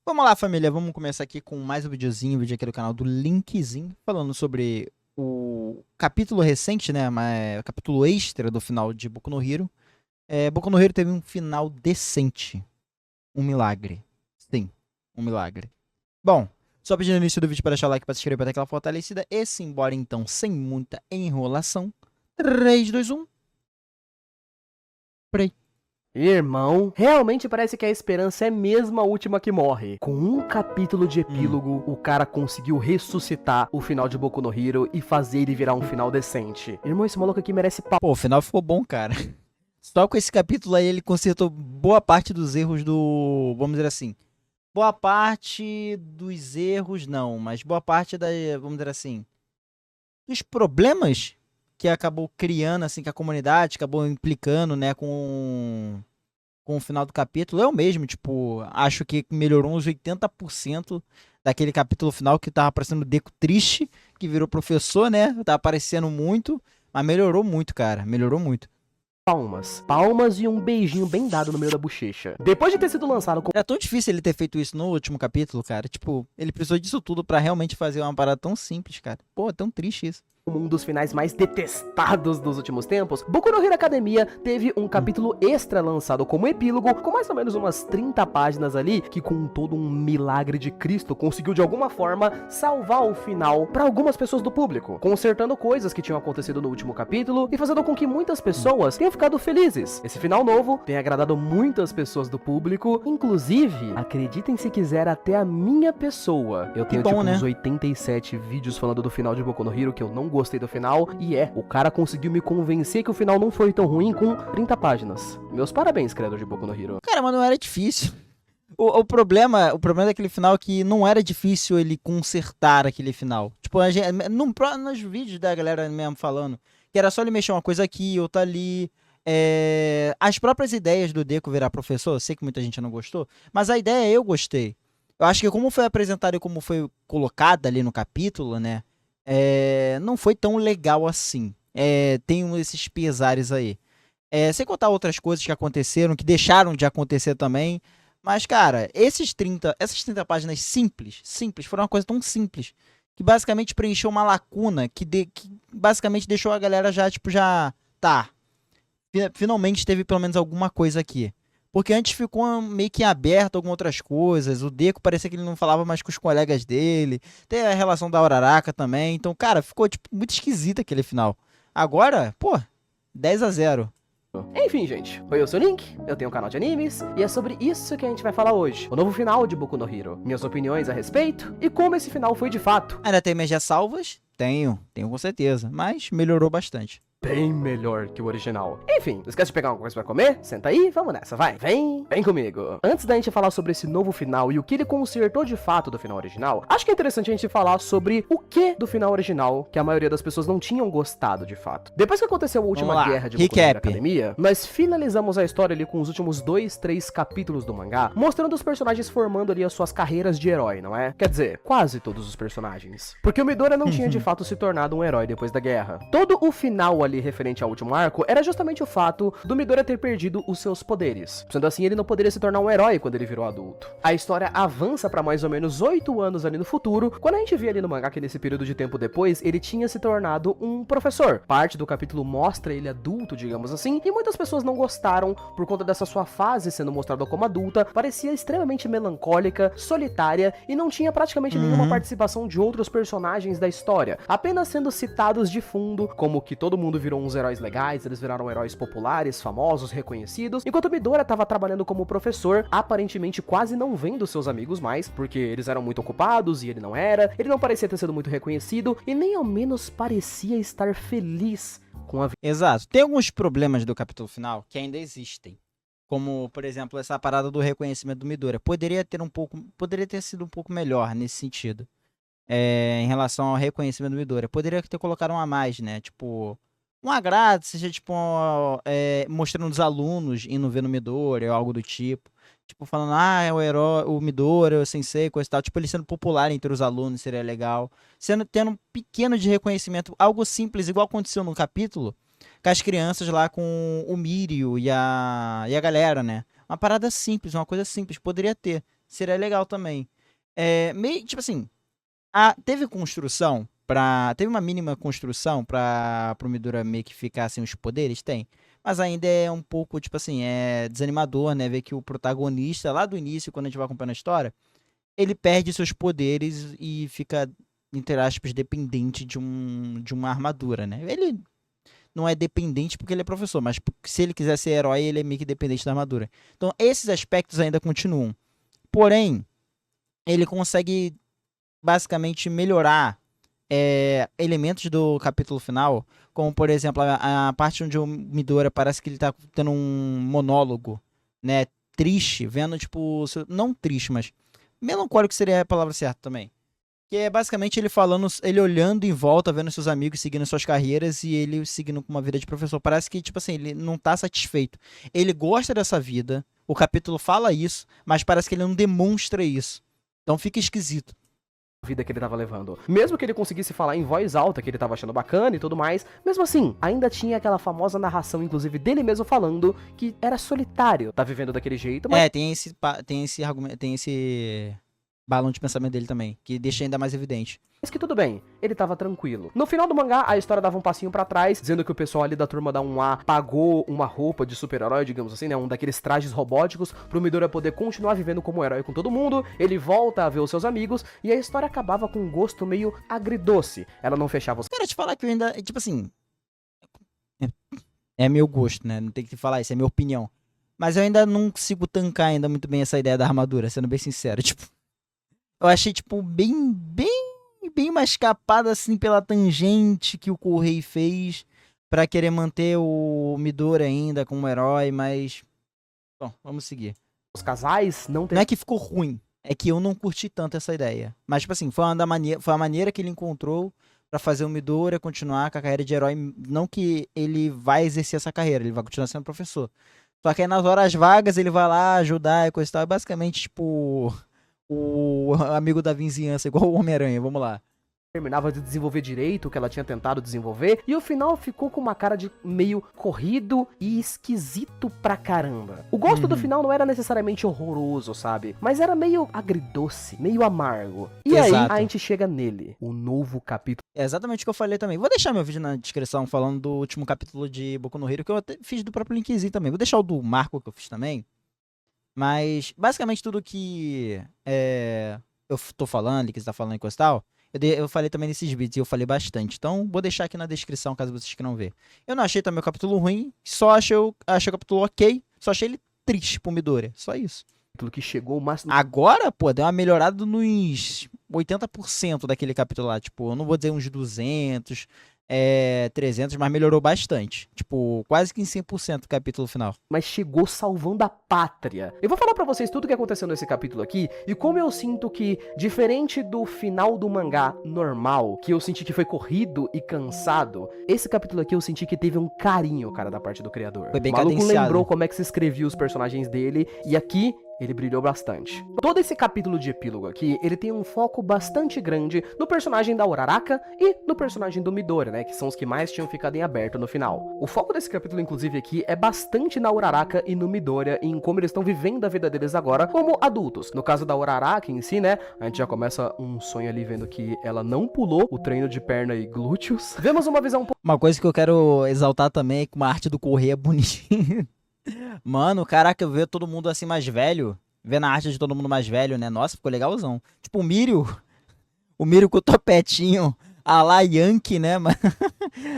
Vamos lá, família, vamos começar aqui com mais um videozinho, vídeo aqui do canal do Linkzinho, falando sobre o capítulo recente, né, capítulo extra do final de Boku no Hero. Boku no Hero teve um final decente, um milagre, sim, um milagre. Bom, só pedindo no início do vídeo para deixar o like, para se inscrever, para dar aquela fortalecida, e simbora então, sem muita enrolação, 3, 2, 1, play. Irmão, realmente parece que a esperança é mesmo a última que morre. Com um capítulo de epílogo, o cara conseguiu ressuscitar o final de Boku no Hero e fazer ele virar um final decente. Irmão, esse maluco aqui merece pau. Pô, o final ficou bom, cara. Só com esse capítulo aí ele consertou boa parte dos erros do, vamos dizer assim, boa parte dos erros não, mas boa parte da, vamos dizer assim, dos problemas que acabou criando, assim, que a comunidade acabou implicando, né, com o final do capítulo. Eu mesmo, tipo, acho que melhorou uns 80% daquele capítulo final que tava parecendo o Deku triste, que virou professor, né, tá aparecendo muito, mas melhorou muito, cara, melhorou muito. Palmas. Palmas e um beijinho bem dado no meio da bochecha. Depois de ter sido lançado com Era tão difícil ele ter feito isso no último capítulo, cara. Tipo, ele precisou disso tudo pra realmente fazer uma parada tão simples, cara. Pô, é tão triste isso. um dos finais mais detestados dos últimos tempos, Boku no Hero Academia teve um capítulo extra lançado como epílogo, com mais ou menos umas 30 páginas ali, que com todo um milagre de Cristo conseguiu de alguma forma salvar o final para algumas pessoas do público, consertando coisas que tinham acontecido no último capítulo e fazendo com que muitas pessoas tenham ficado felizes. Esse final novo tem agradado muitas pessoas do público, inclusive, acreditem se quiser, até a minha pessoa. Eu tenho tipo uns 87 vídeos falando do final de Boku no Hero que eu não gostei do final, e o cara conseguiu me convencer que o final não foi tão ruim com 30 páginas. Meus parabéns, criador de Boku no Hero. Cara, mas não era difícil. O problema daquele final é que não era difícil ele consertar aquele final. Tipo, nos vídeos da galera mesmo falando que era só ele mexer uma coisa aqui, outra ali. As próprias ideias do Deku virar professor, eu sei que muita gente não gostou, mas a ideia eu gostei. Eu acho que como foi apresentado e como foi colocado ali no capítulo, né? Não foi tão legal assim. Tem esses pesares aí. Sem contar outras coisas que aconteceram, que deixaram de acontecer também. Mas, cara, essas 30 páginas simples, foram uma coisa tão simples, que basicamente preencheu uma lacuna, que basicamente deixou a galera já, tipo, tá, finalmente teve pelo menos alguma coisa aqui. Porque antes ficou meio que aberto algumas outras coisas. O Deku parecia que ele não falava mais com os colegas dele. Tem a relação da Uraraka também. Então, cara, ficou tipo, muito esquisito aquele final. Agora, pô, 10-0. Enfim, gente, foi o seu Link, eu tenho um canal de animes, e é sobre isso que a gente vai falar hoje. O novo final de Boku no Hero, minhas opiniões a respeito, e como esse final foi de fato. Ainda tem minhas ressalvas? Tenho com certeza. Mas melhorou bastante. Bem melhor que o original. Enfim, não esquece de pegar uma coisa pra comer, senta aí, vamos nessa, vai. Vem comigo. Antes da gente falar sobre esse novo final e o que ele consertou de fato do final original, acho que é interessante a gente falar sobre o que do final original que a maioria das pessoas não tinham gostado de fato. Depois que aconteceu a última guerra de Boku no Hero Academia, nós finalizamos a história ali com os últimos 2, 3 capítulos do mangá, mostrando os personagens formando ali as suas carreiras de herói, não é? Quer dizer, quase todos os personagens. Porque o Midoriya não tinha de fato se tornado um herói depois da guerra. Todo o final ali referente ao último arco era justamente o fato do Midoriya ter perdido os seus poderes. Sendo assim, ele não poderia se tornar um herói quando ele virou adulto. A história avança para mais ou menos 8 anos ali no futuro, quando a gente vê ali no mangá que nesse período de tempo depois, ele tinha se tornado um professor. Parte do capítulo mostra ele adulto, digamos assim, e muitas pessoas não gostaram por conta dessa sua fase sendo mostrada como adulta, parecia extremamente melancólica, solitária e não tinha praticamente nenhuma participação de outros personagens da história, apenas sendo citados de fundo, como que todo mundo virou uns heróis legais, eles viraram heróis populares, famosos, reconhecidos, enquanto Midoriya estava trabalhando como professor, aparentemente quase não vendo seus amigos mais, porque eles eram muito ocupados e ele não era, ele não parecia ter sido muito reconhecido e nem ao menos parecia estar feliz com a vida. Exato. Tem alguns problemas do capítulo final que ainda existem. Como, por exemplo, essa parada do reconhecimento do Midoriya. Poderia ter sido um pouco melhor nesse sentido. Em relação ao reconhecimento do Midoriya. Poderia ter colocado um a mais, né? Tipo, um agrado, seja tipo mostrando os alunos indo ver no Midoriya ou algo do tipo. Tipo, falando, é o herói, o Midoriya, o Sensei, coisa e tal. Tipo, ele sendo popular entre os alunos, seria legal. Tendo um pequeno de reconhecimento, algo simples, igual aconteceu no capítulo, com as crianças lá com o Mirio e a galera, né? Uma parada simples, uma coisa simples, poderia ter. seria legal também. Meio, tipo assim, teve construção teve uma mínima construção pro Midora meio que ficar sem os poderes? Tem. Mas ainda é um pouco, tipo assim, desanimador, né? Ver que o protagonista, lá do início, quando a gente vai acompanhando a história, ele perde seus poderes e fica, entre aspas, dependente de uma armadura, né? Ele não é dependente porque ele é professor, mas se ele quiser ser herói, ele é meio que dependente da armadura. Então, esses aspectos ainda continuam. Porém, ele consegue basicamente melhorar elementos do capítulo final, como por exemplo a parte onde o Midora parece que ele tá tendo um monólogo, né, triste, vendo tipo, não triste, mas melancólico seria a palavra certa também. Que é basicamente ele falando, ele olhando em volta, vendo seus amigos seguindo suas carreiras e ele seguindo com uma vida de professor. Parece que, tipo assim, ele não tá satisfeito. Ele gosta dessa vida, o capítulo fala isso, mas parece que ele não demonstra isso. Então fica esquisito. Vida que ele tava levando. Mesmo que ele conseguisse falar em voz alta que ele tava achando bacana e tudo mais, mesmo assim, ainda tinha aquela famosa narração, inclusive dele mesmo falando que era solitário, tá vivendo daquele jeito, mas... tem esse argumento, tem esse balão de pensamento dele também, que deixa ainda mais evidente. Mas que tudo bem, ele tava tranquilo. No final do mangá, a história dava um passinho pra trás, dizendo que o pessoal ali da turma da 1A pagou uma roupa de super-herói, digamos assim, né, um daqueles trajes robóticos, pro Midora poder continuar vivendo como herói com todo mundo. Ele volta a ver os seus amigos, e a história acabava com um gosto meio agridoce. Ela não fechava os... Quero te falar que eu ainda, tipo assim, é meu gosto, né, não tem que falar isso, é minha opinião. Mas eu ainda não consigo tancar ainda muito bem essa ideia da armadura, sendo bem sincero, tipo... Eu achei, tipo, bem mais escapada assim pela tangente que o Correi fez pra querer manter o Midori ainda como herói, mas... Bom, vamos seguir. Os casais não tem... Não é que ficou ruim, é que eu não curti tanto essa ideia. Mas, tipo assim, foi a maneira que ele encontrou pra fazer o Midori continuar com a carreira de herói. Não que ele vai exercer essa carreira, ele vai continuar sendo professor. Só que aí nas horas vagas ele vai lá ajudar e coisa e tal. É basicamente, tipo... o amigo da vizinhança, igual o Homem-Aranha, vamos lá. Terminava de desenvolver direito o que ela tinha tentado desenvolver, e o final ficou com uma cara de meio corrido e esquisito pra caramba. O gosto do final não era necessariamente horroroso, sabe? Mas era meio agridoce, meio amargo. E aí a gente chega nele, o novo capítulo. É exatamente o que eu falei também. Vou deixar meu vídeo na descrição falando do último capítulo de Boku no Hero, que eu até fiz do próprio linkzinho também. Vou deixar o do Marco que eu fiz também. Mas, basicamente, tudo que eu tô falando, que você tá falando em coisa e tal, eu falei também nesses vídeos e eu falei bastante. Então, vou deixar aqui na descrição, caso vocês queiram ver. Eu não achei também o capítulo ruim, só achei o capítulo ok, só achei ele triste pro Midori, só isso. Que chegou o máximo... Agora, pô, deu uma melhorada nos 80% daquele capítulo lá. Tipo, eu não vou dizer uns 200... 300, mas melhorou bastante. Tipo, quase que em 100% do capítulo final. Mas chegou salvando a pátria. Eu vou falar pra vocês tudo o que aconteceu nesse capítulo aqui e como eu sinto que, diferente do final do mangá normal, que eu senti que foi corrido e cansado, esse capítulo aqui eu senti que teve um carinho, cara, da parte do criador. Foi bem o maluco cadenciado. Lembrou como é que se escrevia os personagens dele e aqui... ele brilhou bastante. Todo esse capítulo de epílogo aqui, ele tem um foco bastante grande no personagem da Uraraka e no personagem do Midori, né, que são os que mais tinham ficado em aberto no final. O foco desse capítulo, inclusive, aqui é bastante na Uraraka e no Midori, e em como eles estão vivendo a vida deles agora como adultos. No caso da Uraraka em si, né, a gente já começa um sonho ali vendo que ela não pulou o treino de perna e glúteos. Vemos uma visão... Uma coisa que eu quero exaltar também é que uma arte do Correia é bonitinha. Mano, caraca, eu ver todo mundo assim mais velho, vendo a arte de todo mundo mais velho, né? Nossa, ficou legalzão. Tipo, o Mirio com o topetinho, a la Yankee, né?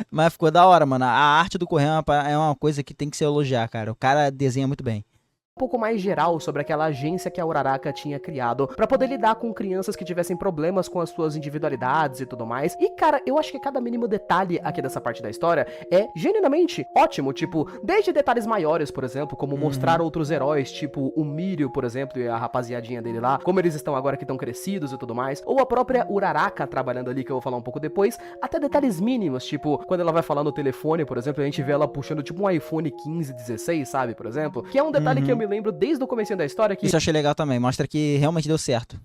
Mas ficou da hora, mano. A arte do Correia é uma coisa que tem que se elogiar, cara. O cara desenha muito bem. Um pouco mais geral sobre aquela agência que a Uraraka tinha criado pra poder lidar com crianças que tivessem problemas com as suas individualidades e tudo mais. E, cara, eu acho que cada mínimo detalhe aqui dessa parte da história é genuinamente ótimo, tipo, desde detalhes maiores, por exemplo, como mostrar outros heróis, tipo o Mirio, por exemplo, e a rapaziadinha dele lá, como eles estão agora que estão crescidos e tudo mais, ou a própria Uraraka trabalhando ali, que eu vou falar um pouco depois, até detalhes mínimos, tipo, quando ela vai falar no telefone, por exemplo, a gente vê ela puxando tipo um iPhone 15, 16, sabe, por exemplo, que é um detalhe que eu me me lembro desde o comecinho da história que... Isso eu achei legal também, mostra que realmente deu certo.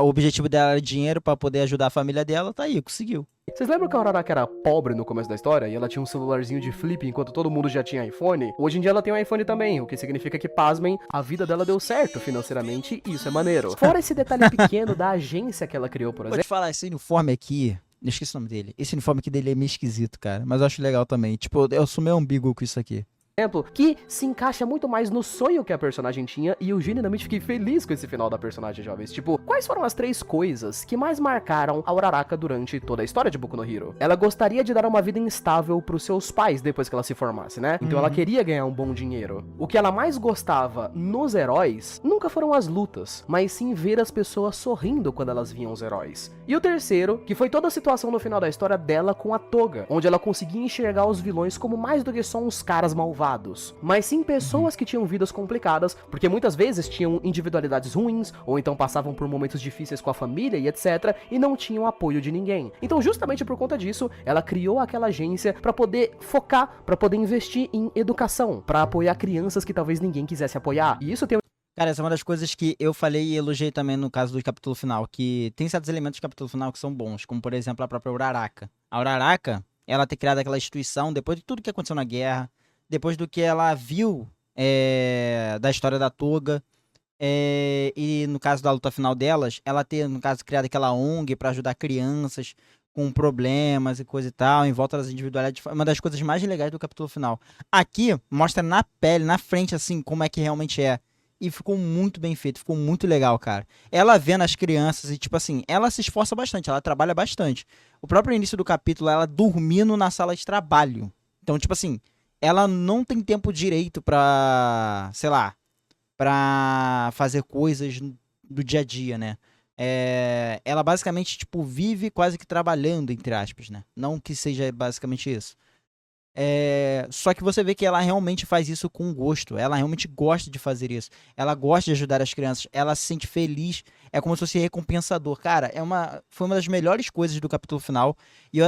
O objetivo dela era dinheiro pra poder ajudar a família dela, tá aí, conseguiu. Vocês lembram que a Uraraka era pobre no começo da história e ela tinha um celularzinho de flip enquanto todo mundo já tinha iPhone? Hoje em dia ela tem um iPhone também, o que significa que, pasmem, a vida dela deu certo financeiramente e isso é maneiro. Fora esse detalhe pequeno da agência que ela criou, por Vou exemplo... te falar, esse uniforme aqui, eu esqueci o nome dele. Esse uniforme aqui dele é meio esquisito, cara, mas eu acho legal também. Tipo, eu sou meio ambíguo com isso aqui. Que se encaixa muito mais no sonho que a personagem tinha, e eu genuinamente fiquei feliz com esse final da personagem, jovens. Tipo, quais foram as 3 coisas que mais marcaram a Uraraka durante toda a história de Boku no Hero? Ela gostaria de dar uma vida instável pros seus pais depois que ela se formasse, né? Então ela queria ganhar um bom dinheiro. O que ela mais gostava nos heróis nunca foram as lutas, mas sim ver as pessoas sorrindo quando elas viam os heróis. E o terceiro, que foi toda a situação no final da história dela com a Toga, onde ela conseguia enxergar os vilões como mais do que só uns caras malvados, mas sim pessoas que tinham vidas complicadas, porque muitas vezes tinham individualidades ruins, ou então passavam por momentos difíceis com a família e etc, e não tinham apoio de ninguém. Então justamente por conta disso, ela criou aquela agência pra poder focar, pra poder investir em educação, pra apoiar crianças que talvez ninguém quisesse apoiar. E isso tem... Cara, essa é uma das coisas que eu falei e elogiei também no caso do capítulo final, que tem certos elementos do capítulo final que são bons, como por exemplo a própria Uraraka. A Uraraka, ela ter criado aquela instituição depois de tudo que aconteceu na guerra, depois do que ela viu da história da Toga, e no caso da luta final delas, ela ter, no caso, criado aquela ONG pra ajudar crianças com problemas e coisa e tal, em volta das individualidades, foi uma das coisas mais legais do capítulo final. Aqui, mostra na pele, na frente, assim, como é que realmente é. E ficou muito bem feito, ficou muito legal, cara. Ela vendo as crianças e, tipo assim, ela se esforça bastante, ela trabalha bastante. O próprio início do capítulo, ela dormindo na sala de trabalho. Então, tipo assim, ela não tem tempo direito pra, sei lá, pra fazer coisas do dia a dia, né? Ela basicamente, tipo, vive quase que trabalhando, entre aspas, né? Não que seja basicamente isso. Só que você vê que ela realmente faz isso com gosto. Ela realmente gosta de fazer isso. Ela gosta de ajudar as crianças. Ela se sente feliz. É como se fosse recompensador. Cara, foi uma das melhores coisas do capítulo final. E eu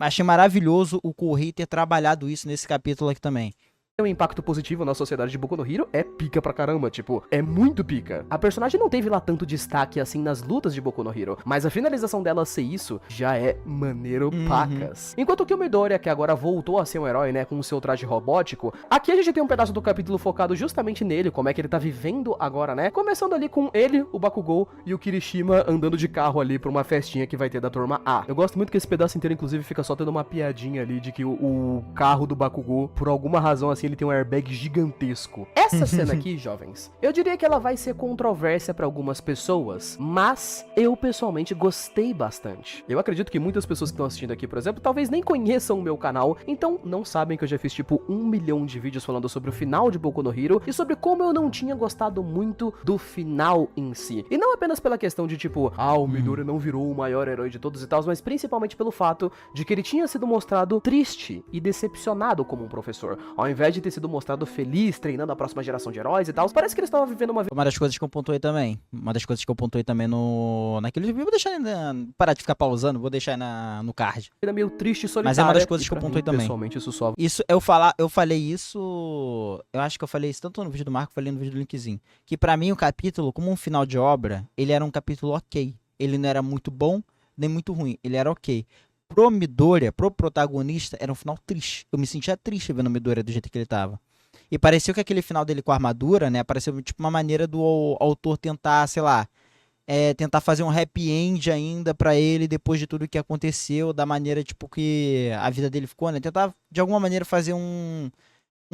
achei maravilhoso o Correio ter trabalhado isso nesse capítulo aqui também. Um impacto positivo na sociedade de Boku no Hero é pica pra caramba, tipo, é muito pica. A personagem não teve lá tanto destaque assim nas lutas de Boku no Hero, mas a finalização dela ser isso já é maneiro pacas. Enquanto que o Midoriya, que agora voltou a ser um herói, né, com o seu traje robótico, aqui a gente tem um pedaço do capítulo focado justamente nele, como é que ele tá vivendo agora, né, começando ali com ele, o Bakugou e o Kirishima andando de carro ali pra uma festinha que vai ter da turma A. Eu gosto muito que esse pedaço inteiro, inclusive, fica só tendo uma piadinha ali de que o carro do Bakugou, por alguma razão assim, ele tem um airbag gigantesco. Essa cena aqui, jovens, eu diria que ela vai ser controversa pra algumas pessoas, mas eu pessoalmente gostei bastante. Eu acredito que muitas pessoas que estão assistindo aqui, por exemplo, talvez nem conheçam o meu canal, então não sabem que eu já fiz tipo 1 milhão de vídeos falando sobre o final de Boku no Hero e sobre como eu não tinha gostado muito do final em si. E não apenas pela questão de tipo, o Midoriya não virou o maior herói de todos e tal, mas principalmente pelo fato de que ele tinha sido mostrado triste e decepcionado como um professor, ao invés de ter sido mostrado feliz, treinando a próxima geração de heróis e tal. Parece que ele estava vivendo uma vida... Uma das coisas que eu pontuei também. Uma das coisas que eu pontuei também naquele vídeo. Vou deixar parar de ficar pausando, vou deixar no card. Vida meio triste e solitária. Mas é uma das coisas que eu pontuei também. Pessoalmente, isso só... Eu falei isso... Eu acho que eu falei isso tanto no vídeo do Marco, falei no vídeo do Linkzinho. Que pra mim o capítulo, como um final de obra, ele era um capítulo ok. Ele não era muito bom, nem muito ruim. Ele era ok. Pro Midoriya, pro protagonista, era um final triste. Eu me sentia triste vendo o Midoriya do jeito que ele tava. E pareceu que aquele final dele com a armadura, né? Pareceu tipo uma maneira do autor tentar, sei lá, tentar fazer um happy end ainda pra ele depois de tudo que aconteceu, da maneira tipo que a vida dele ficou, né? Tentar de alguma maneira fazer um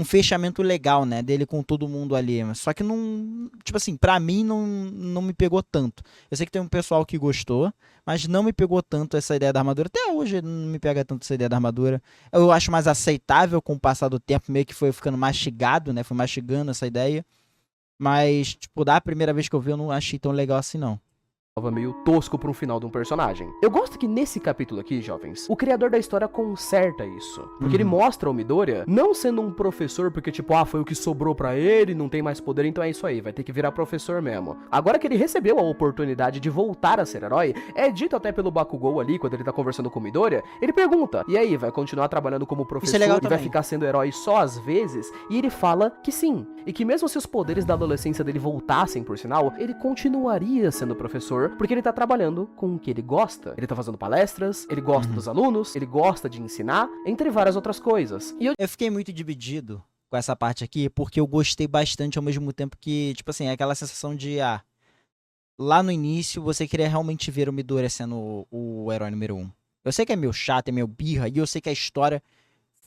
fechamento legal, né, dele com todo mundo ali. Só que não, tipo assim, pra mim não me pegou tanto. Eu sei que tem um pessoal que gostou, mas não me pegou tanto essa ideia da armadura. Até hoje não me pega tanto essa ideia da armadura. Eu acho mais aceitável com o passar do tempo, meio que foi ficando mastigado, né, foi mastigando essa ideia. Mas, tipo, da primeira vez que eu vi, eu não achei tão legal assim, não. meio tosco pra um final de um personagem. Eu gosto que nesse capítulo aqui, jovens, o criador da história conserta isso. Porque ele mostra o Midoriya não sendo um professor porque, tipo, foi o que sobrou pra ele, não tem mais poder, então é isso aí, vai ter que virar professor mesmo. Agora que ele recebeu a oportunidade de voltar a ser herói, é dito até pelo Bakugou ali, quando ele tá conversando com o Midoriya, ele pergunta, e aí, vai continuar trabalhando como professor e vai ficar sendo herói só às vezes? E ele fala que sim, e que mesmo se os poderes da adolescência dele voltassem, por sinal, ele continuaria sendo professor, porque ele tá trabalhando com o que ele gosta. Ele tá fazendo palestras, ele gosta dos alunos, ele gosta de ensinar, entre várias outras coisas. E eu fiquei muito dividido com essa parte aqui, porque eu gostei bastante ao mesmo tempo que, tipo assim, aquela sensação de, lá no início você queria realmente ver o Midoriya sendo o herói número 1. Eu sei que é meio chato, é meio birra, e eu sei que a história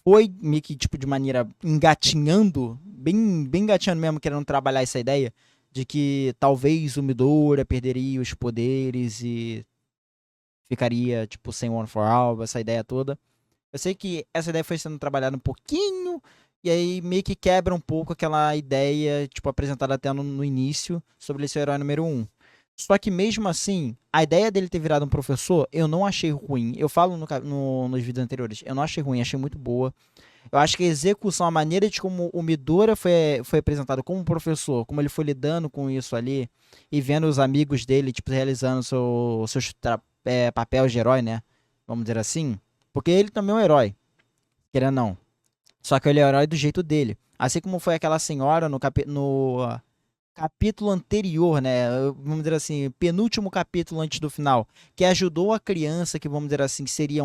foi meio que, tipo, de maneira engatinhando, bem engatinhando mesmo, querendo trabalhar essa ideia de que talvez o Midoriya perderia os poderes e ficaria, tipo, sem One for All, essa ideia toda. Eu sei que essa ideia foi sendo trabalhada um pouquinho, e aí meio que quebra um pouco aquela ideia, tipo, apresentada até no início, sobre ele ser o herói número 1. Só que mesmo assim, a ideia dele ter virado um professor, eu não achei ruim. Eu falo nos vídeos anteriores, eu não achei ruim, achei muito boa. Eu acho que a execução, a maneira de como o Midoriya foi apresentado como professor, como ele foi lidando com isso ali, e vendo os amigos dele, tipo, realizando seus papéis de herói, né? Vamos dizer assim. Porque ele também é um herói, querendo ou não. Só que ele é o herói do jeito dele. Assim como foi aquela senhora no capítulo anterior, né? Vamos dizer assim, penúltimo capítulo antes do final, que ajudou a criança, que vamos dizer assim, que seria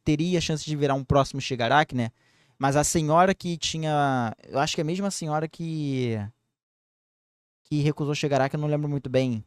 teria a chance de virar um próximo Shigaraki, né? Mas a senhora que tinha, eu acho que é a mesma senhora que recusou Shigaraki, eu não lembro muito bem.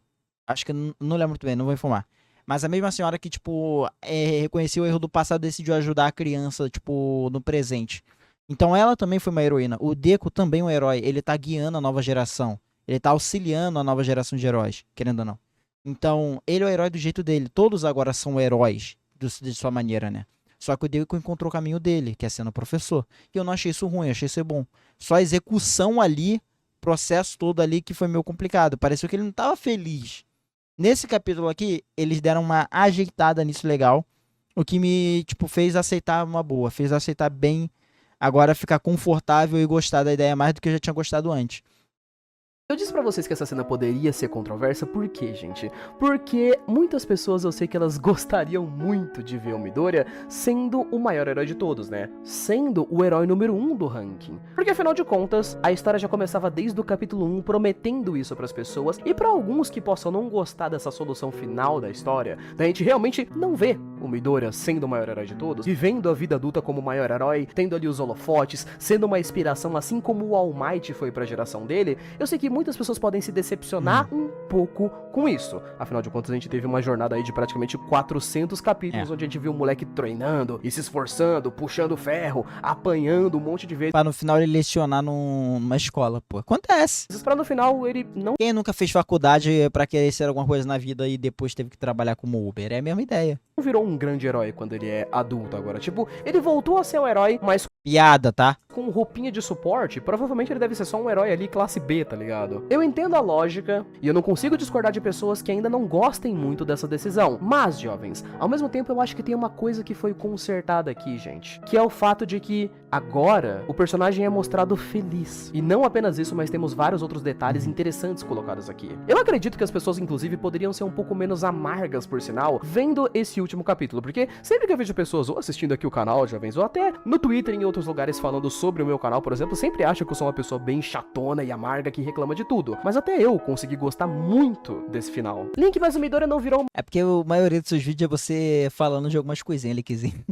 Acho que não lembro muito bem, não vou informar. Mas a mesma senhora que, tipo, reconheceu o erro do passado e decidiu ajudar a criança, tipo, no presente. Então ela também foi uma heroína. O Deku também é um herói. Ele tá guiando a nova geração. Ele tá auxiliando a nova geração de heróis, querendo ou não. Então, ele é o herói do jeito dele. Todos agora são heróis de sua maneira, né? Só que o Deku encontrou o caminho dele, que é sendo professor. E eu não achei isso ruim, eu achei isso bom. Só a execução ali, processo todo ali que foi meio complicado. Pareceu que ele não tava feliz. Nesse capítulo aqui, eles deram uma ajeitada nisso legal. O que me, tipo, fez aceitar uma boa. Fez aceitar bem. Agora ficar confortável e gostar da ideia mais do que eu já tinha gostado antes. Eu disse pra vocês que essa cena poderia ser controversa, por quê, gente? Porque muitas pessoas eu sei que elas gostariam muito de ver o Midoriya sendo o maior herói de todos, né? Sendo o herói número 1 do ranking. Porque afinal de contas, a história já começava desde o capítulo 1 prometendo isso pras pessoas, e pra alguns que possam não gostar dessa solução final da história, da gente realmente não ver o Midoriya sendo o maior herói de todos, vivendo a vida adulta como o maior herói, tendo ali os holofotes, sendo uma inspiração assim como o All Might foi pra geração dele, eu sei que muitas pessoas podem se decepcionar um pouco com isso. Afinal de contas, a gente teve uma jornada aí de praticamente 400 capítulos, onde a gente viu o moleque treinando e se esforçando, puxando ferro, apanhando um monte de vezes. Pra no final ele lecionar numa escola, pô. Acontece. Pra no final ele não... Quem nunca fez faculdade pra querer ser alguma coisa na vida e depois teve que trabalhar como Uber? É a mesma ideia. Virou um grande herói quando ele é adulto agora. Tipo, ele voltou a ser um herói, mas... Piada, tá? Com roupinha de suporte, provavelmente ele deve ser só um herói ali classe B, tá ligado? Eu entendo a lógica, e eu não consigo discordar de pessoas que ainda não gostem muito dessa decisão. Mas, jovens, ao mesmo tempo eu acho que tem uma coisa que foi consertada aqui, gente. Que é o fato de que, agora, o personagem é mostrado feliz. E não apenas isso, mas temos vários outros detalhes interessantes colocados aqui. Eu acredito que as pessoas, inclusive, poderiam ser um pouco menos amargas, por sinal, vendo esse último capítulo. Porque sempre que eu vejo pessoas ou assistindo aqui o canal, jovens, ou até no Twitter e em outros lugares falando sobre o meu canal, por exemplo, sempre acham que eu sou uma pessoa bem chatona e amarga que reclama de tudo. Mas até eu consegui gostar muito desse final. Link, mas o Midoriya não virou... É porque a maioria dos seus vídeos é você falando de algumas coisinhas, linkzinho.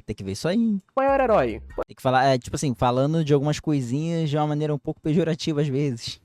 Tem que ver isso aí. Maior herói. Tem que falar, tipo assim, falando de algumas coisinhas de uma maneira um pouco pejorativa às vezes.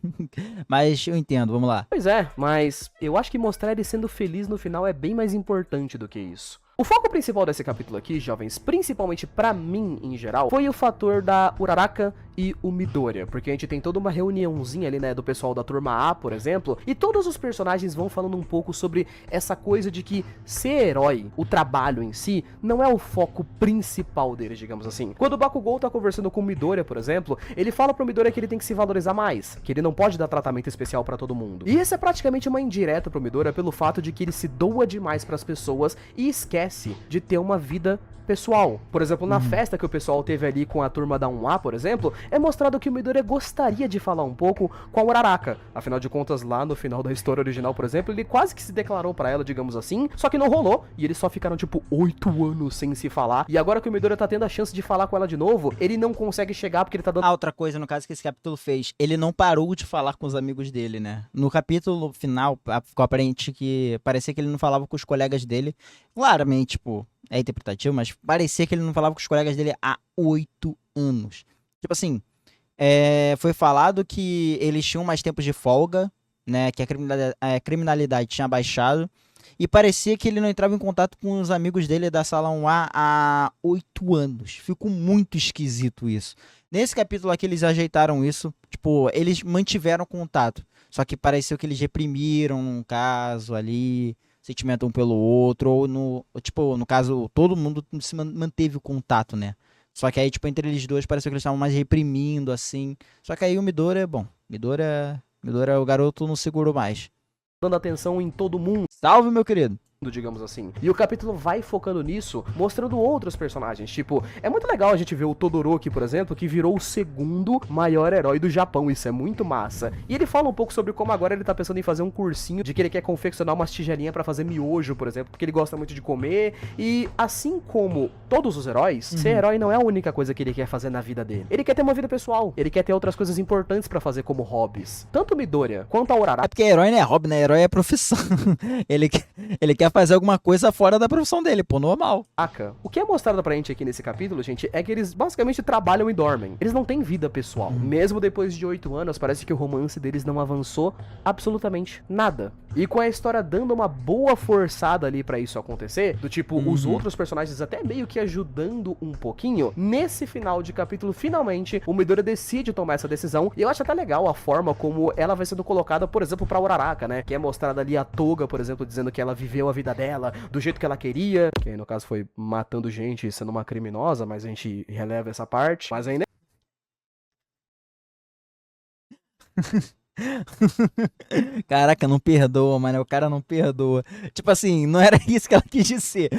Mas eu entendo, vamos lá. Pois é, mas eu acho que mostrar ele sendo feliz no final é bem mais importante do que isso. O foco principal desse capítulo aqui, jovens, principalmente pra mim em geral, foi o fator da Uraraka e o Midoriya, porque a gente tem toda uma reuniãozinha ali, né, do pessoal da turma A, por exemplo, e todos os personagens vão falando um pouco sobre essa coisa de que ser herói, o trabalho em si, não é o foco principal deles, digamos assim. Quando o Bakugou tá conversando com o Midoriya, por exemplo, ele fala pro Midoriya que ele tem que se valorizar mais, que ele não pode dar tratamento especial pra todo mundo. E isso é praticamente uma indireta pro Midoriya pelo fato de que ele se doa demais pras pessoas e esquece de ter uma vida pessoal. Por exemplo, na festa que o pessoal teve ali com a turma da 1A, por exemplo, é mostrado que o Midoriya gostaria de falar um pouco com a Uraraka. Afinal de contas, lá no final da história original, por exemplo, ele quase que se declarou pra ela, digamos assim, só que não rolou, e eles só ficaram, tipo, 8 anos sem se falar, e agora que o Midoriya tá tendo a chance de falar com ela de novo, ele não consegue chegar porque ele tá dando... Outra coisa, no caso, que esse capítulo fez, ele não parou de falar com os amigos dele, né? No capítulo final, ficou aparente que parecia que ele não falava com os colegas dele, claramente, tipo, é interpretativo, mas parecia que ele não falava com os colegas dele há 8 anos. Tipo assim, foi falado que eles tinham mais tempos de folga, né? Que a criminalidade tinha baixado. E parecia que ele não entrava em contato com os amigos dele da sala 1A há 8 anos. Ficou muito esquisito isso. Nesse capítulo aqui eles ajeitaram isso. Tipo, eles mantiveram contato. Só que pareceu que eles reprimiram um caso ali, sentimento um pelo outro, ou no caso, todo mundo se manteve o contato, né? Só que aí, tipo, entre eles dois, pareceu que eles estavam mais reprimindo, assim. Só que aí o Midoriya, Midoriya, o garoto não segurou mais. dando atenção em todo mundo. Salve, meu querido! Digamos assim. E o capítulo vai focando nisso, mostrando outros personagens. Tipo, é muito legal a gente ver o Todoroki, por exemplo, que virou o segundo maior herói do Japão. Isso é muito massa. E ele fala um pouco sobre como agora ele tá pensando em fazer um cursinho de que ele quer confeccionar umas tigelinhas pra fazer miojo, por exemplo, porque ele gosta muito de comer. E assim como todos os heróis, ser herói não é a única coisa que ele quer fazer na vida dele. Ele quer ter uma vida pessoal. Ele quer ter outras coisas importantes pra fazer como hobbies. Tanto o Midoriya quanto a Uraraka. É porque herói não é hobby, né? Herói é profissão. ele quer fazer alguma coisa fora da profissão dele, pô, normal. O que é mostrado pra gente aqui nesse capítulo, gente, é que eles basicamente trabalham e dormem. Eles não têm vida pessoal. Mesmo depois de 8 anos, parece que o romance deles não avançou absolutamente nada. E com a história dando uma boa forçada ali pra isso acontecer, do tipo, os outros personagens até meio que ajudando um pouquinho, nesse final de capítulo, finalmente, o Midoriya decide tomar essa decisão. E eu acho até legal a forma como ela vai sendo colocada, por exemplo, pra Uraraka, né? Que é mostrada ali a Toga, por exemplo, dizendo que ela viveu a vida dela do jeito que ela queria, que no caso foi matando gente e sendo uma criminosa, mas a gente releva essa parte, mas ainda Caraca, não perdoa, mano. O cara não perdoa. Tipo assim, não era isso que ela quis dizer.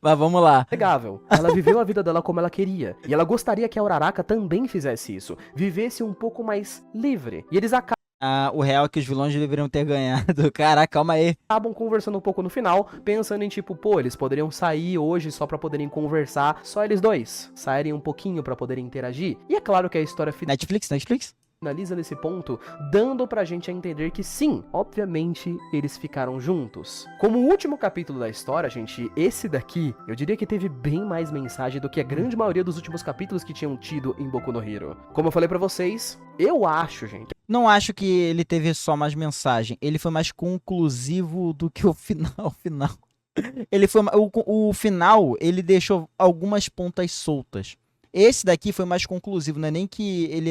Mas vamos lá. legável. Ela viveu a vida dela como ela queria. E ela gostaria que a Uraraka também fizesse isso. Vivesse um pouco mais livre. E eles O real é que os vilões deveriam ter ganhado. Caraca, calma aí. acabam conversando um pouco no final, pensando em tipo, pô, eles poderiam sair hoje só pra poderem conversar, só eles dois, saírem um pouquinho pra poderem interagir. E é claro que a história Netflix? finaliza nesse ponto, dando pra gente a entender que sim, obviamente, eles ficaram juntos. Como o último capítulo da história, gente, esse daqui, eu diria que teve bem mais mensagem do que a grande maioria dos últimos capítulos que tinham tido em Boku no Hero. Como eu falei pra vocês, eu acho, gente, Não acho que ele teve só mais mensagem. Ele foi mais conclusivo do que o final. Ele foi o final, ele deixou algumas pontas soltas. Esse daqui foi mais conclusivo, não é nem que ele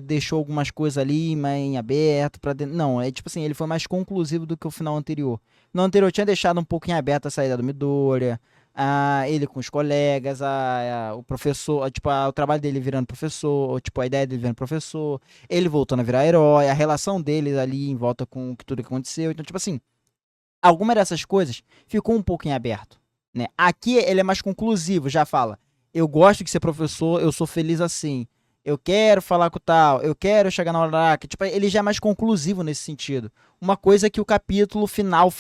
deixou algumas coisas ali mais em aberto para dentro. Não, é tipo assim, ele foi mais conclusivo do que o final anterior. No anterior tinha deixado um pouco em aberto a saída do Midoriya, ele com os colegas, o professor, tipo, o trabalho dele virando professor, tipo, a ideia dele virando professor, ele voltando a virar herói, a relação deles ali em volta com tudo que aconteceu. Então, tipo assim, alguma dessas coisas ficou um pouco em aberto, né? Aqui ele é mais conclusivo, já fala, eu gosto de ser professor, eu sou feliz assim, eu quero falar com tal, eu quero chegar na hora, tipo, ele já é mais conclusivo nesse sentido. Uma coisa que o capítulo final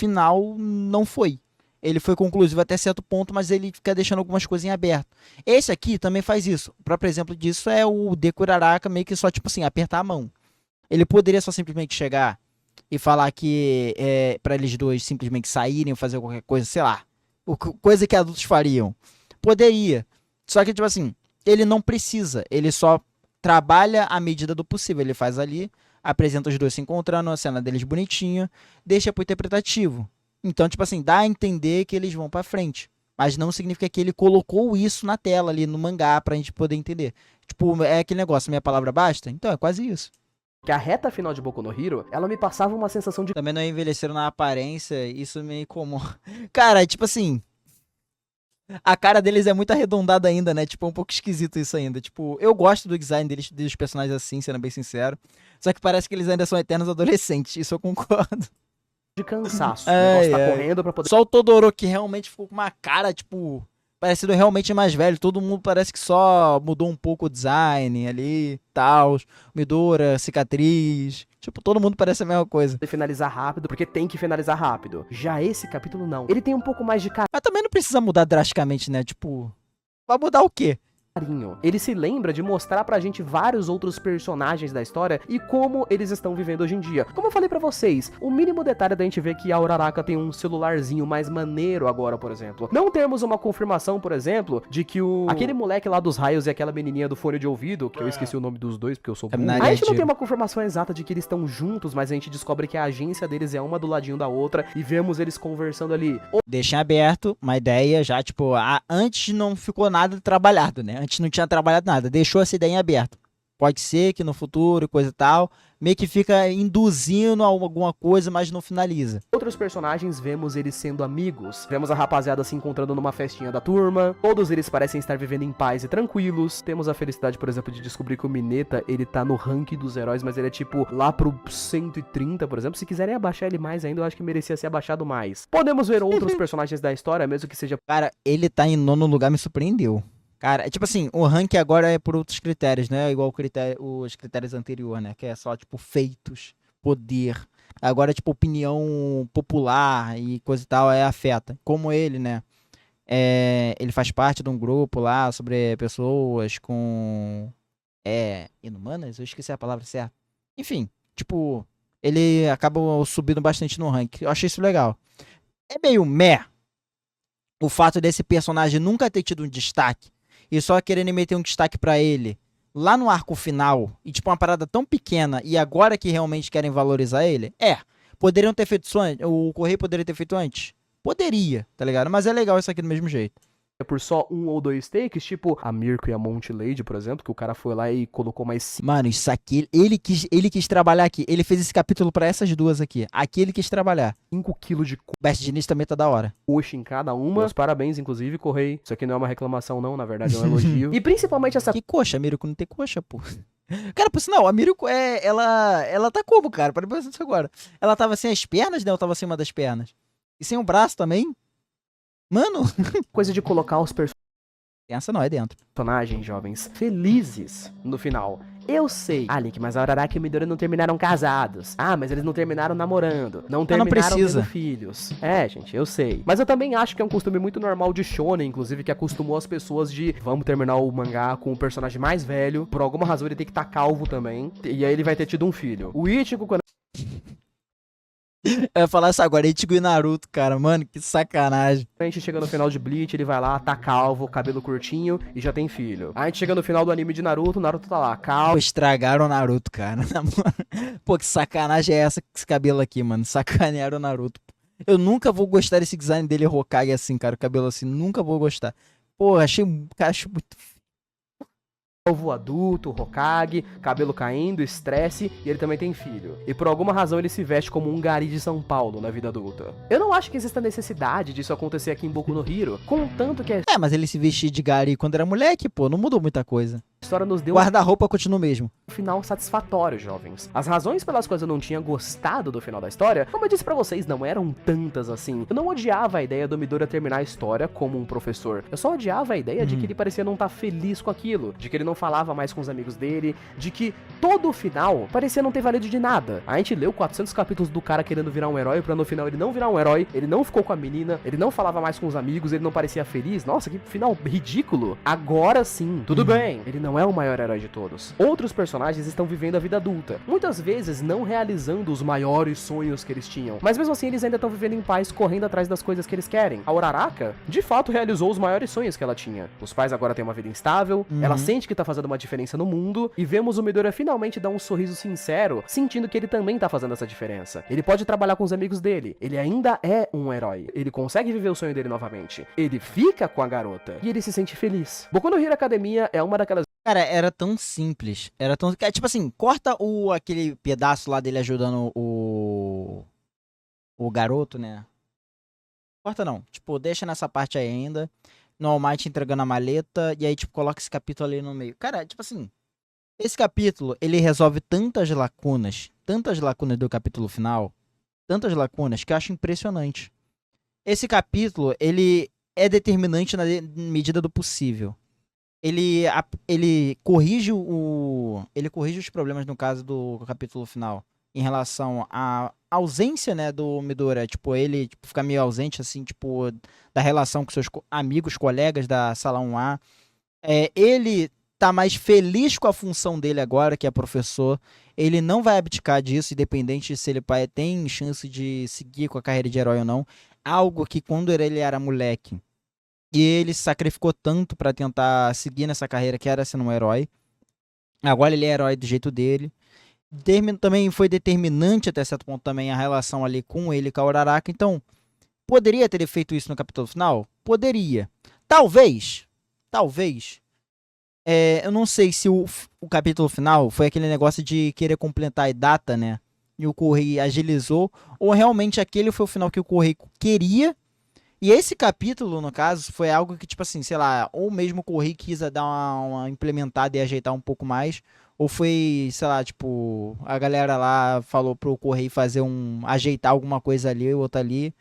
não foi. Ele foi conclusivo até certo ponto, mas ele fica deixando algumas coisas em aberto. Esse aqui também faz isso. O próprio exemplo disso é o Deku Uraraka meio que só, tipo assim, apertar a mão. Ele poderia só simplesmente chegar e falar que pra eles dois simplesmente saírem ou fazer qualquer coisa, sei lá, coisa que adultos fariam. Poderia. Só que, tipo assim, ele não precisa. Ele só trabalha à medida do possível. Ele faz ali, apresenta os dois se encontrando, a cena deles bonitinha, deixa pro interpretativo. Então, tipo assim, dá a entender que eles vão pra frente. Mas não significa que ele colocou isso na tela ali no mangá pra gente poder entender. Tipo, é aquele negócio, minha palavra basta? Então é quase isso. Que a reta final de Boku no Hero, ela me passava uma sensação de Também não envelheceram na aparência, isso me incomoda. Cara, tipo assim, a cara deles é muito arredondada ainda, né? Tipo, é um pouco esquisito isso ainda. Tipo, eu gosto do design deles, dos personagens assim, sendo bem sincero. Só que parece que eles ainda são eternos adolescentes, isso eu concordo. cansaço. O Ai, negócio tá ai. correndo pra poder Só o Todoroki que realmente ficou com uma cara, tipo, parecido realmente mais velho. Todo mundo parece que só mudou um pouco o design ali, tal. Midora, cicatriz. Tipo, todo mundo parece a mesma coisa. finalizar rápido, porque tem que finalizar rápido. Já esse capítulo não. Ele tem um pouco mais de Mas também não precisa mudar drasticamente, né? Tipo, vai mudar o quê? carinho. Ele se lembra de mostrar pra gente vários outros personagens da história e como eles estão vivendo hoje em dia. Como eu falei pra vocês, o mínimo detalhe da gente ver que a Uraraka tem um celularzinho mais maneiro agora, por exemplo. Não temos uma confirmação, por exemplo, de que aquele moleque lá dos raios e aquela menininha do fone de ouvido, que eu esqueci o nome dos dois porque eu sou burro. A gente não tem uma confirmação exata de que eles estão juntos, mas a gente descobre que a agência deles é uma do ladinho da outra e vemos eles conversando ali. Deixa aberto uma ideia já, tipo, antes não ficou nada trabalhado, né? Antes não tinha trabalhado nada, deixou essa ideia em aberto. Pode ser que no futuro, coisa e tal, meio que fica induzindo a alguma coisa, mas não finaliza. Outros personagens, vemos eles sendo amigos. Vemos a rapaziada se encontrando numa festinha da turma. Todos eles parecem estar vivendo em paz e tranquilos. Temos a felicidade, por exemplo, de descobrir que o Mineta, ele tá no ranking dos heróis, mas ele é tipo lá pro 130, por exemplo. Se quiserem abaixar ele mais ainda, eu acho que merecia ser abaixado mais. Podemos ver outros personagens da história, mesmo que seja... Cara, ele tá em nono lugar, me surpreendeu. Cara, tipo assim, o ranking agora é por outros critérios, né? Igual os critérios anteriores, né? Que é só, tipo, feitos, poder. Agora, tipo, opinião popular e coisa e tal, afeta. Como ele, né? Ele faz parte de um grupo lá sobre pessoas com... inumanas? Eu esqueci a palavra certa. Enfim, tipo, ele acaba subindo bastante no ranking. Eu achei isso legal. É meio meh o fato desse personagem nunca ter tido um destaque e só querendo meter um destaque pra ele lá no arco final, e tipo uma parada tão pequena, e agora que realmente querem valorizar ele, poderiam ter feito isso antes, o Correio poderia ter feito antes? Poderia, tá ligado? Mas é legal isso aqui do mesmo jeito. por só 1 ou 2 takes, tipo a Mirko e a Monty Lady, por exemplo, que o cara foi lá e colocou mais... Mano, isso aqui, ele quis trabalhar aqui, ele fez esse capítulo pra essas duas aqui, aqui ele quis trabalhar. 5 kg de O Best Diniz também tá da hora. coxa em cada uma. Meus parabéns, inclusive, Correio. Isso aqui não é uma reclamação não, na verdade é um elogio. E principalmente essa... Que coxa? A Miruko não tem coxa, pô. Cara, por sinal, a Miruko, ela tá como, cara? Para pensar nisso agora. Ela tava sem as pernas, né? Ou tava sem uma das pernas? E sem o braço também? Mano... coisa de colocar os Essa não é dentro. personagens, jovens, felizes no final. Eu sei. Ah, Link, mas a Uraraka e o Midori não terminaram casados. Ah, mas eles não terminaram namorando. Não terminaram tendo filhos. É, gente, eu sei. Mas eu também acho que é um costume muito normal de shonen, inclusive, que acostumou as pessoas de vamos terminar o mangá com o personagem mais velho. Por alguma razão ele tem que estar calvo também. E aí ele vai ter tido um filho. O Ichigo, quando... Eu ia falar isso agora, Ichigo e Naruto, cara. Mano, que sacanagem. a gente chega no final de Bleach, ele vai lá, tá calvo, cabelo curtinho e já tem filho. Aí a gente chega no final do anime de Naruto, o Naruto tá lá, calvo. Pô, estragaram o Naruto, cara. Pô, que sacanagem é essa com esse cabelo aqui, mano? Sacanearam o Naruto. Eu nunca vou gostar desse design dele, Hokage assim, cara. O cabelo assim, nunca vou gostar. Pô, acho muito... Calvo adulto, Hokage, cabelo caindo, estresse, e ele também tem filho. E por alguma razão ele se veste como um gari de São Paulo na vida adulta. Eu não acho que exista necessidade disso acontecer aqui em Boku no Hero, contanto que a mas ele se vestia de gari quando era moleque, pô. Não mudou muita coisa. história nos deu Guarda-roupa continua o mesmo. um final satisfatório, jovens. As razões pelas quais eu não tinha gostado do final da história, como eu disse pra vocês, não eram tantas assim. Eu não odiava a ideia do Midoriya terminar a história como um professor. Eu só odiava a ideia de que ele parecia não estar feliz com aquilo, de que ele não falava mais com os amigos dele, de que todo o final parecia não ter valido de nada. A gente leu 400 capítulos do cara querendo virar um herói, pra no final ele não virar um herói, ele não ficou com a menina, ele não falava mais com os amigos, ele não parecia feliz. Nossa, que final ridículo. Agora sim, tudo bem, ele não não é o maior herói de todos. Outros personagens estão vivendo a vida adulta, muitas vezes não realizando os maiores sonhos que eles tinham, mas mesmo assim eles ainda estão vivendo em paz, correndo atrás das coisas que eles querem. A Uraraka, de fato, realizou os maiores sonhos que ela tinha. Os pais agora têm uma vida instável, ela sente que tá fazendo uma diferença no mundo, e vemos o Midoriya finalmente dar um sorriso sincero, sentindo que ele também tá fazendo essa diferença. Ele pode trabalhar com os amigos dele, ele ainda é um herói, ele consegue viver o sonho dele novamente, ele fica com a garota, e ele se sente feliz. Boku no Hero Academia é uma daquelas... Cara, era tão simples. Era tão. Tipo assim, corta aquele pedaço lá dele ajudando o garoto, né? Corta não. Tipo, deixa nessa parte aí ainda. No All Might entregando a maleta. E aí, tipo, coloca esse capítulo ali no meio. Cara, tipo assim. Esse capítulo, ele resolve tantas lacunas do capítulo final. Tantas lacunas que eu acho impressionante. Esse capítulo, ele é determinante na medida do possível. Ele corrige os problemas no caso do capítulo final em relação à ausência, né, do Midoriya, tipo, ele tipo, fica meio ausente assim, tipo, da relação com seus amigos, colegas da sala 1A. Ele tá mais feliz com a função dele agora, que é professor. Ele não vai abdicar disso, independente de se ele tem chance de seguir com a carreira de herói ou não. Algo que quando ele era moleque, e ele se sacrificou tanto pra tentar seguir nessa carreira que era sendo um herói. Agora ele é herói do jeito dele. Também foi determinante até certo ponto também a relação ali com ele, com a Uraraka. Então, poderia ter feito isso no capítulo final? Poderia. Talvez. Eu não sei se o capítulo final foi aquele negócio de querer completar a data, né? E o Correio agilizou. Ou realmente aquele foi o final que o Correio queria. E esse capítulo, no caso, foi algo que, tipo assim, sei lá, ou mesmo o Correio quis dar uma implementada e ajeitar um pouco mais, ou foi, sei lá, tipo, a galera lá falou pro Correio ajeitar alguma coisa ali ou outra ali,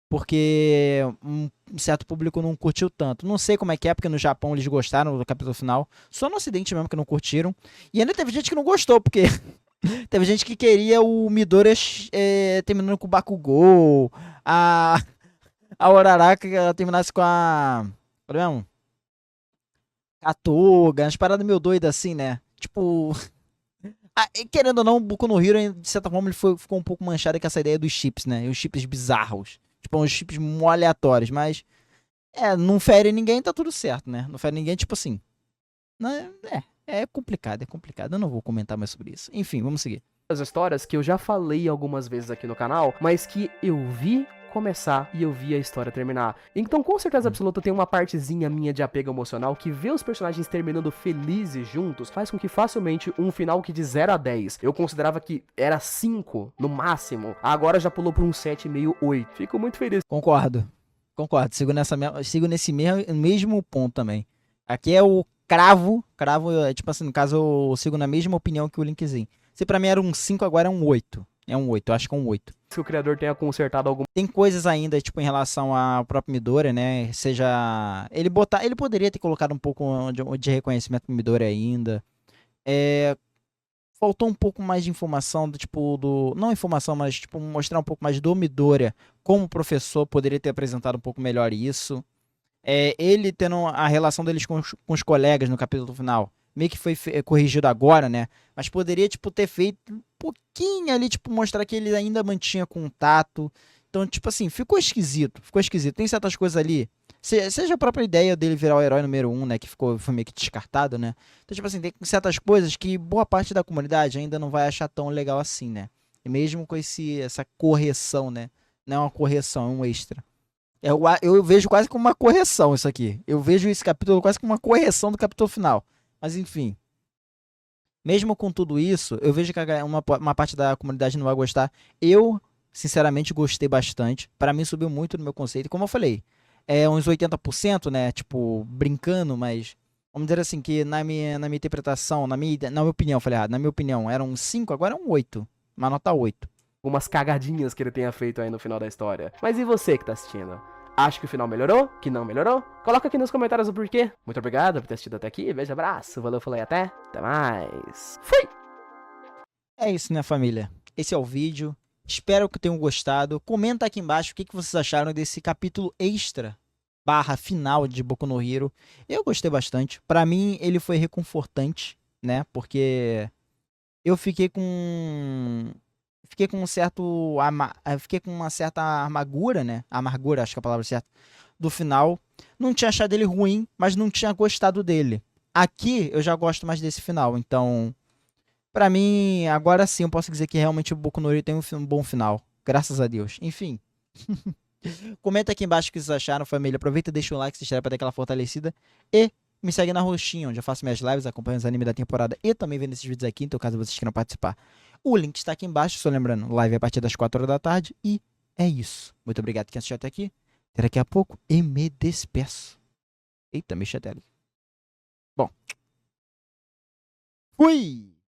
porque um certo público não curtiu tanto. Não sei como é que é, porque no Japão eles gostaram do capítulo final, só no Ocidente mesmo que não curtiram. E ainda teve gente que não gostou, porque teve gente que queria o Midoriya terminando com o Bakugou, a Uraraka que ela terminasse com a. Qual é mesmo? A Toga, umas paradas meio doidas assim, né? Tipo. Querendo ou não, o Boku no Hero, de certa forma, ele ficou um pouco manchado com essa ideia dos chips, né? E os chips bizarros. Tipo, uns chips mó aleatórios, mas. Não fere ninguém, tá tudo certo, né? Não fere ninguém, tipo assim. É complicado, é complicado. Eu não vou comentar mais sobre isso. Enfim, vamos seguir. As histórias que eu já falei algumas vezes aqui no canal, mas que eu vi começar e eu vi a história terminar. Então, com certeza absoluta, tem uma partezinha minha de apego emocional que ver os personagens terminando felizes juntos faz com que facilmente um final que de 0 a 10 eu considerava que era 5 no máximo, agora já pulou para um 7,5, 8. Fico muito feliz. Concordo. Sigo nesse mesmo ponto também. Aqui é o cravo, tipo assim, no caso eu sigo na mesma opinião que o Linkzinho. Se pra mim era um 5, agora é um 8. É um 8, eu acho que é um 8. Que o criador tenha consertado algum... Tem coisas ainda, tipo, em relação ao próprio Midoriya, né? Seja... Ele poderia ter colocado um pouco de reconhecimento pro Midoriya ainda. Faltou um pouco mais de informação, não informação, mas, tipo, mostrar um pouco mais do Midoriya como professor, poderia ter apresentado um pouco melhor isso. Ele tendo a relação deles com os colegas no capítulo final. Meio que foi corrigido agora, né? Mas poderia, tipo, ter feito um pouquinho ali, tipo, mostrar que ele ainda mantinha contato. Então, tipo assim, ficou esquisito. Tem certas coisas ali. Seja a própria ideia dele virar o herói número 1, né? Que foi meio que descartado, né? Então, tipo assim, tem certas coisas que boa parte da comunidade ainda não vai achar tão legal assim, né? E mesmo com essa correção, né? Não é uma correção, é um extra. Eu vejo quase como uma correção isso aqui. Eu vejo esse capítulo quase como uma correção do capítulo final. Mas enfim, mesmo com tudo isso, eu vejo que uma parte da comunidade não vai gostar. Eu, sinceramente, gostei bastante. Pra mim, subiu muito no meu conceito. Como eu falei, uns 80%, né? Tipo, brincando, mas vamos dizer assim, que na minha interpretação, na minha opinião, falei errado, na minha opinião, era um 5, agora é um 8. Uma nota 8. Algumas cagadinhas que ele tenha feito aí no final da história. Mas e você que tá assistindo? Acha que o final melhorou? Que não melhorou? Coloca aqui nos comentários o porquê. Muito obrigado por ter assistido até aqui. Beijo, abraço. Valeu, falei até. Até mais. Fui! É isso, né, família? Esse é o vídeo. Espero que tenham gostado. Comenta aqui embaixo o que vocês acharam desse capítulo extra barra final de Boku no Hero. Eu gostei bastante. Pra mim, ele foi reconfortante, né? Porque eu fiquei com um certo fiquei com uma certa amargura, né? Amargura, acho que é a palavra certa, do final. Não tinha achado ele ruim, mas não tinha gostado dele. Aqui eu já gosto mais desse final, então pra mim, agora sim eu posso dizer que realmente o Boku no Hero tem um bom final, graças a Deus. Enfim, comenta aqui embaixo o que vocês acharam, família. Aproveita e deixa o like se inscreve pra dar aquela fortalecida. E me segue na roxinha, onde eu faço minhas lives, acompanho os animes da temporada e também vendo esses vídeos aqui, então caso vocês queiram participar. O link está aqui embaixo, só lembrando, live é a partir das 4 horas da tarde. E é isso. Muito obrigado quem assistiu até aqui. Até daqui a pouco e me despeço. Eita, mexi a tela. Bom, fui!